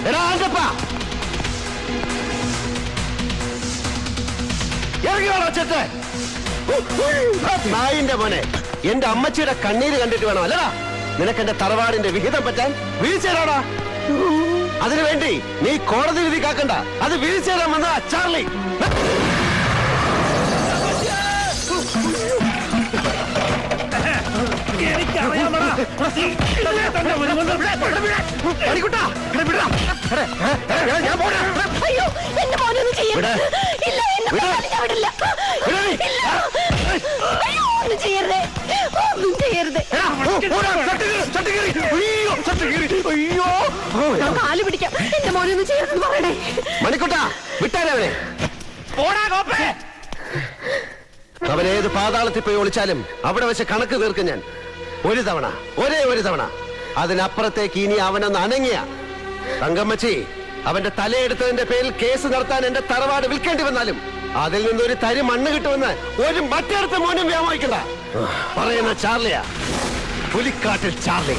എടാ ആങ്കപ്പ, ഇറങ്ങി വേണോ ചെറ്റ്? നായിന്റെ മോനെ, എന്റെ അമ്മച്ചിയുടെ കണ്ണീര് കണ്ടിട്ട് വേണം അല്ലടാ നിനക്ക് എന്റെ തറവാടിന്റെ വിഹിതം പറ്റാൻ. വീഴ്ചയിലാടാ. അതിനുവേണ്ടി നീ കോടതി വിധി കാക്കണ്ട. അത് വീഴ്ചയിലാൻ വന്ന ചാർലി. മണിക്കുട്ട വിട്ടാരവനെ. അവനേത് പാതാളത്തിൽ പോയി ഒളിച്ചാലും അവിടെ വെച്ച് കണക്ക് തീർക്കും ഞാൻ. ഒരു തവണ, ഒരേ ഒരു തവണ. അതിനപ്പുറത്തേക്ക് ഇനി അവനൊന്ന് അനങ്ങിയ തങ്കമ്മച്ചി, അവന്റെ തലയെടുത്തതിന്റെ പേരിൽ കേസ് നടത്താൻ എന്റെ തറവാട് വിൽക്കേണ്ടി വന്നാലും അതിൽ നിന്നൊരു തരി മണ്ണ് കിട്ടുമെന്ന് ഒരു മറ്റേടത്തെ മോനും വ്യാമോഹിക്കണ്ട. പറയുന്ന ചാർലിയാ, പുലിക്കാട്ടിൽ ചാർലി.